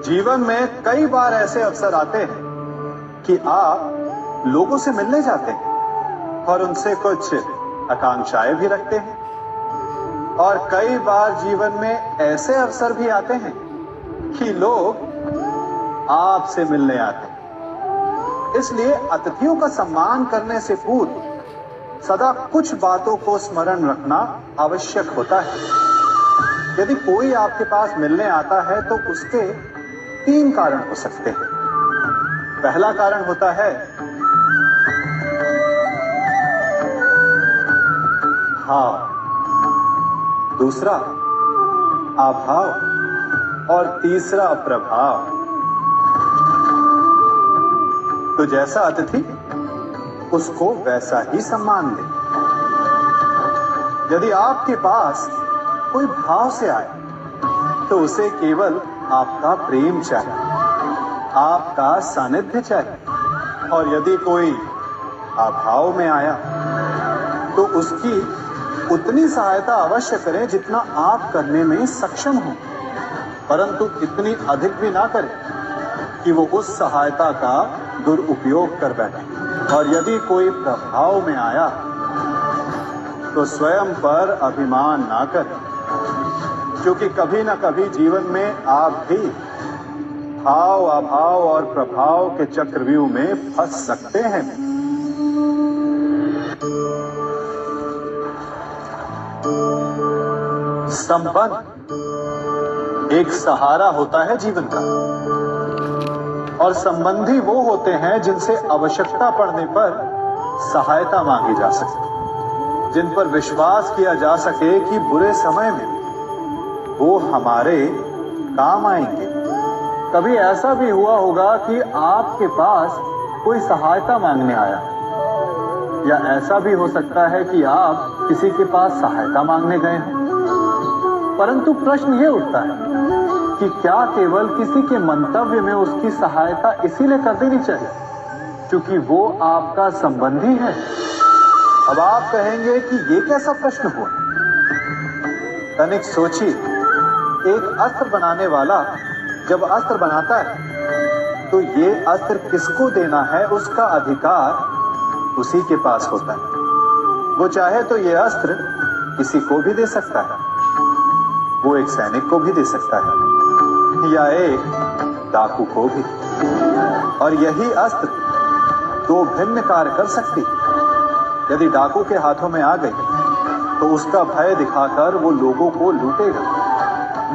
जीवन में कई बार ऐसे अवसर आते हैं कि आप लोगों से मिलने जाते हैं और उनसे कुछ आकांक्षाएं भी रखते हैं, और कई बार जीवन में ऐसे अवसर भी आते हैं कि लोग आपसे मिलने आते हैं। इसलिए अतिथियों का सम्मान करने से पूर्व सदा कुछ बातों को स्मरण रखना आवश्यक होता है। यदि कोई आपके पास मिलने आता है तो उसके 3 कारण हो सकते हैं। पहला कारण होता है भाव, दूसरा अभाव और तीसरा प्रभाव। तो जैसा अतिथि उसको वैसा ही सम्मान दे। यदि आपके पास कोई भाव से आए तो उसे केवल आपका प्रेम चाहिए, आपका सानिध्य चाहिए, और यदि कोई अभाव में आया तो उसकी उतनी सहायता अवश्य करें जितना आप करने में सक्षम हो, परंतु इतनी अधिक भी ना करें कि वो उस सहायता का दुरुपयोग कर बैठे। और यदि कोई प्रभाव में आया तो स्वयं पर अभिमान ना करें, क्योंकि कभी ना कभी जीवन में आप भी भाव, अभाव और प्रभाव के चक्रव्यूह में फंस सकते हैं। संबंध एक सहारा होता है जीवन का, और संबंधी वो होते हैं जिनसे आवश्यकता पड़ने पर सहायता मांगी जा सके, जिन पर विश्वास किया जा सके कि बुरे समय में वो हमारे काम आएंगे। कभी ऐसा भी हुआ होगा कि आपके पास कोई सहायता मांगने आया, या ऐसा भी हो सकता है कि आप किसी के पास सहायता मांगने गए हैं, परंतु प्रश्न ये उठता है कि क्या केवल किसी के मंतव्य में उसकी सहायता इसीलिए कर देनी चाहिए क्योंकि वो आपका संबंधी है? अब आप कहेंगे कि ये कैसा प्रश्न हुआ? तनिक सोचिए, एक अस्त्र बनाने वाला जब अस्त्र बनाता है तो ये अस्त्र किसको देना है उसका अधिकार उसी के पास होता है। वो चाहे तो ये अस्त्र किसी को भी दे सकता है, वो एक सैनिक को भी दे सकता है या एक डाकू को भी, और यही अस्त्र 2 भिन्न कार्य कर सकती। यदि डाकू के हाथों में आ गई तो उसका भय दिखाकर वो लोगों को लूटेगा,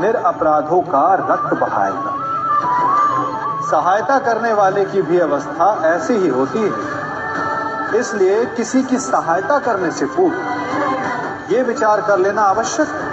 निरपराधों का रक्त बहाएगा। सहायता करने वाले की भी अवस्था ऐसी ही होती है। इसलिए किसी की सहायता करने से पूर्व ये विचार कर लेना आवश्यक है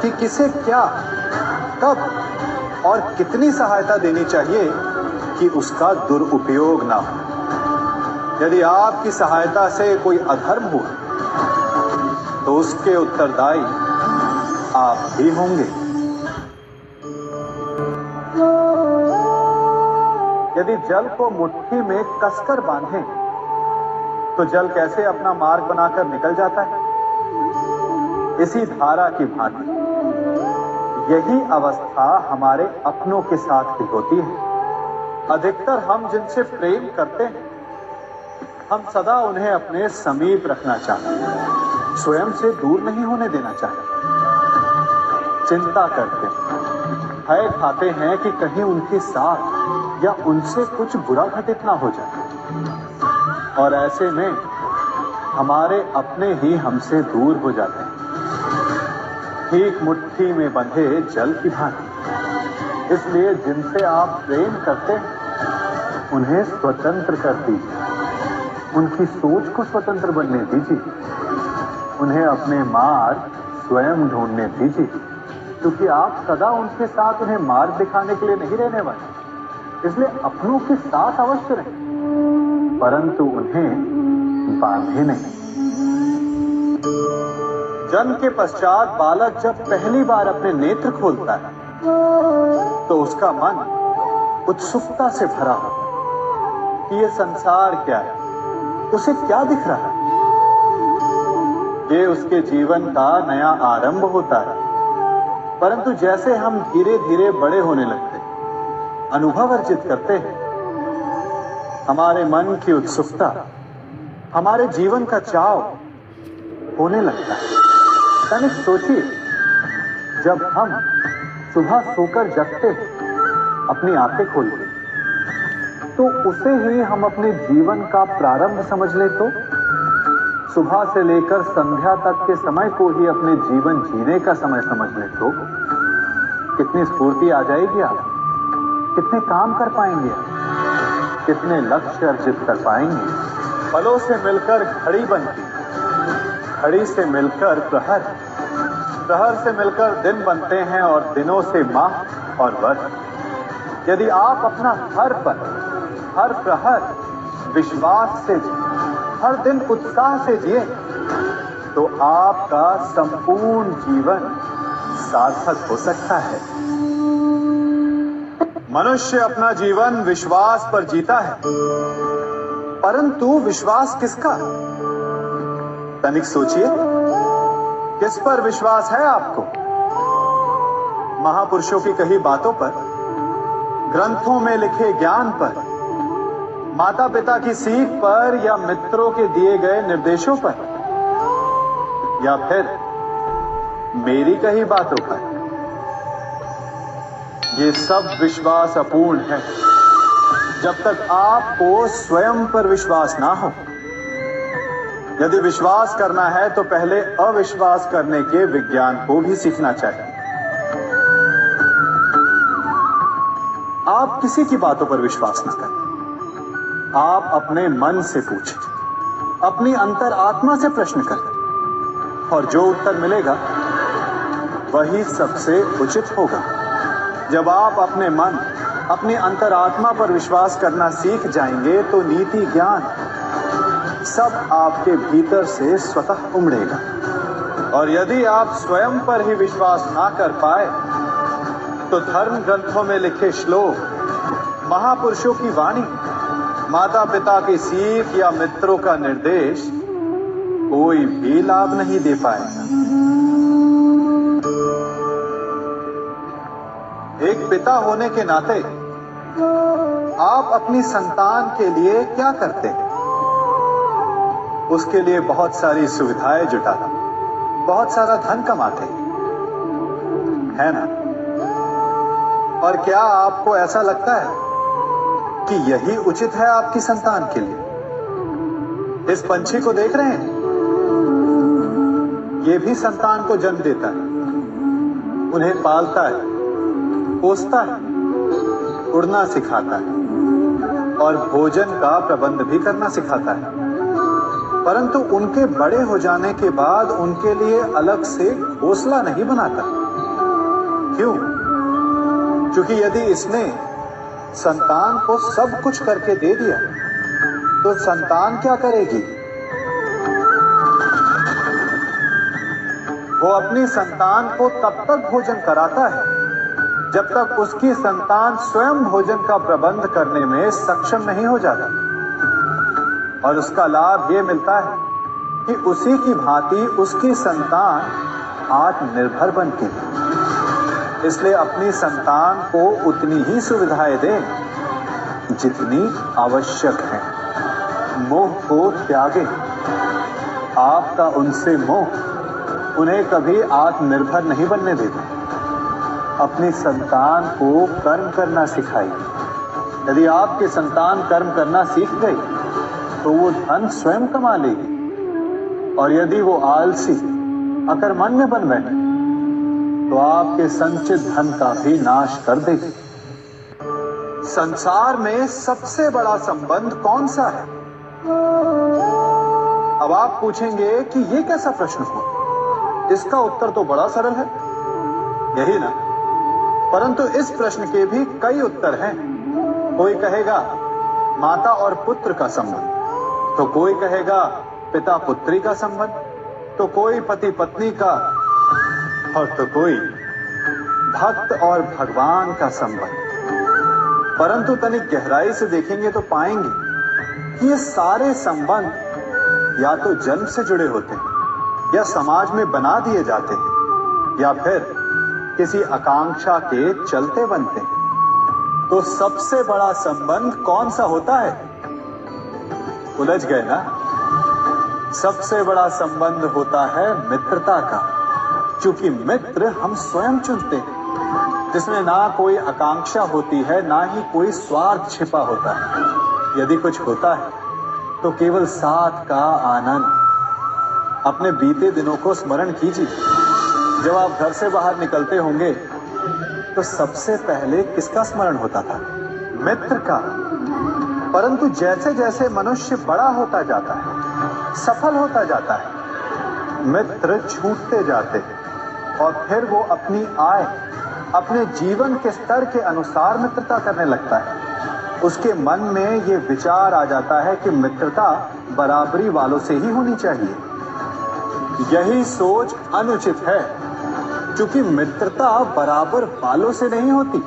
कि किसे क्या, कब और कितनी सहायता देनी चाहिए कि उसका दुरुपयोग ना हो। यदि आपकी सहायता से कोई अधर्म हुआ तो उसके उत्तरदायी आप ही होंगे। यदि जल को मुट्ठी में कसकर बांधें तो जल कैसे अपना मार्ग बनाकर निकल जाता है? इसी धारा की भांति यही अवस्था हमारे अपनों के साथ भी होती है। अधिकतर हम जिनसे प्रेम करते हैं हम सदा उन्हें अपने समीप रखना चाहते हैं, स्वयं से दूर नहीं होने देना चाहते। चिंता करते हैं, भय खाते हैं कि कहीं उनके साथ या उनसे कुछ बुरा घटित ना हो जाए, और ऐसे में हमारे अपने ही हमसे दूर हो जाते हैं। ठीक मुट्ठी में बंधे जल की भांति। इसलिए जिनसे आप प्रेम करते हैं उन्हें स्वतंत्र कर दीजिए, उनकी सोच को स्वतंत्र बनने दीजिए, उन्हें अपने मार्ग स्वयं ढूंढने दीजिए, क्योंकि आप सदा उनके साथ उन्हें मार्ग दिखाने के लिए नहीं रहने वाले। इसलिए अपनों के साथ अवश्य रहें, परंतु उन्हें बांधे नहीं। जन्म के पश्चात बालक जब पहली बार अपने नेत्र खोलता है तो उसका मन उत्सुकता से भरा होता है कि ये संसार क्या है, उसे क्या दिख रहा है। ये उसके जीवन का नया आरंभ होता है। परंतु जैसे हम धीरे धीरे बड़े होने लगते अनुभव अर्जित करते हैं, हमारे मन की उत्सुकता, हमारे जीवन का चाव होने लगता है। तनिक सोचिए, जब हम सुबह सोकर जगते हैं, अपनी आंखें खोलते, तो उसे ही हम अपने जीवन का प्रारंभ समझ ले तो सुबह से लेकर संध्या तक के समय को ही अपने जीवन जीने का समय समझ ले तो कितनी स्फूर्ति आ जाएगी आप, कितने काम कर पाएंगे, कितने लक्ष्य अर्जित कर पाएंगे। पलों से मिलकर घड़ी बनती, घड़ी से मिलकर प्रहर, प्रहर से मिलकर दिन बनते हैं और दिनों से माह और वर्ष। यदि आप अपना हर पल, हर प्रहर विश्वास से, हर दिन उत्साह से जिए, तो आपका संपूर्ण जीवन सार्थक हो सकता है। मनुष्य अपना जीवन विश्वास पर जीता है, परंतु विश्वास किसका? तनिक सोचिए, किस पर विश्वास है आपको? महापुरुषों की कही बातों पर, ग्रंथों में लिखे ज्ञान पर, माता पिता की सीख पर, या मित्रों के दिए गए निर्देशों पर, या फिर मेरी कही बातों पर? ये सब विश्वास अपूर्ण है जब तक आपको स्वयं पर विश्वास ना हो। यदि विश्वास करना है तो पहले अविश्वास करने के विज्ञान को भी सीखना चाहिए। आप किसी की बातों पर विश्वास न करें, आप अपने मन से पूछें, अपनी अंतरात्मा से प्रश्न करें, और जो उत्तर मिलेगा वही सबसे उचित होगा। जब आप अपने मन, अपनी अंतरात्मा पर विश्वास करना सीख जाएंगे तो नीति, ज्ञान सब आपके भीतर से स्वतः उमड़ेगा। और यदि आप स्वयं पर ही विश्वास ना कर पाए तो धर्म ग्रंथों में लिखे श्लोक, महापुरुषों की वाणी, माता पिता की सीख या मित्रों का निर्देश कोई भी लाभ नहीं दे पाएगा। एक पिता होने के नाते आप अपनी संतान के लिए क्या करते हैं? उसके लिए बहुत सारी सुविधाएं जुटाते, बहुत सारा धन कमाते है ना? और क्या आपको ऐसा लगता है कि यही उचित है आपकी संतान के लिए? इस पंछी को देख रहे हैं, ये भी संतान को जन्म देता है, उन्हें पालता है, पोसता है, उड़ना सिखाता है और भोजन का प्रबंध भी करना सिखाता है। परंतु उनके बड़े हो जाने के बाद उनके लिए अलग से घोंसला नहीं बनाता। क्यों? क्योंकि यदि इसने संतान को सब कुछ करके दे दिया तो संतान क्या करेगी? वो अपनी संतान को तब तक भोजन कराता है जब तक उसकी संतान स्वयं भोजन का प्रबंध करने में सक्षम नहीं हो जाता। और उसका लाभ ये मिलता है कि उसी की भांति उसकी संतान आत्मनिर्भर बनती है। इसलिए अपनी संतान को उतनी ही सुविधाएं दें जितनी आवश्यक है। मोह को त्यागें। आपका उनसे मोह उन्हें कभी आत्मनिर्भर नहीं बनने देता। अपनी संतान को कर्म करना सिखाइए। यदि आपकी संतान कर्म करना सीख गई तो वो धन स्वयं कमा लेगी। और यदि वो आलसी, अकर्मण्य बन बैठे तो आपके संचित धन का भी नाश कर देगी। संसार में सबसे बड़ा संबंध कौन सा है? अब आप पूछेंगे कि ये कैसा प्रश्न हुआ? इसका उत्तर तो बड़ा सरल है, यही ना? परंतु इस प्रश्न के भी कई उत्तर हैं। कोई कहेगा माता और पुत्र का संबंध, तो कोई कहेगा पिता पुत्री का संबंध, तो कोई पति पत्नी का, और तो कोई भक्त और भगवान का संबंध। परंतु तनिक गहराई से देखेंगे तो पाएंगे कि ये सारे संबंध या तो जन्म से जुड़े होते हैं, या समाज में बना दिए जाते हैं, या फिर किसी आकांक्षा के चलते बनते हैं। तो सबसे बड़ा संबंध कौन सा होता है? उलझ गए ना? सबसे बड़ा संबंध होता है मित्रता का, क्योंकि मित्र हम स्वयं चुनते हैं, जिसमें ना कोई आकांक्षा होती है, ना ही कोई स्वार्थ छिपा होता है। यदि कुछ होता है तो केवल साथ का आनंद। अपने बीते दिनों को स्मरण कीजिए। जब आप घर से बाहर निकलते होंगे तो सबसे पहले किसका स्मरण होता था? मित्र का। परंतु जैसे जैसे मनुष्य बड़ा होता जाता है, सफल होता जाता है, मित्र छूटते जाते हैं और फिर वो अपनी आय, अपने जीवन के स्तर के अनुसार मित्रता करने लगता है। उसके मन में ये विचार आ जाता है कि मित्रता बराबरी वालों से ही होनी चाहिए। यही सोच अनुचित है, क्योंकि मित्रता बराबर वालों से नहीं होती,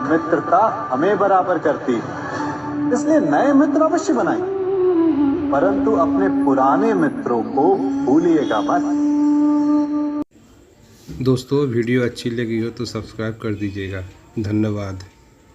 मित्रता हमें बराबर करती है। इसलिए नए मित्र अवश्य बनाइए, परंतु अपने पुराने मित्रों को भूलिएगा मत। दोस्तों वीडियो अच्छी लगी हो तो सब्सक्राइब कर दीजिएगा। धन्यवाद।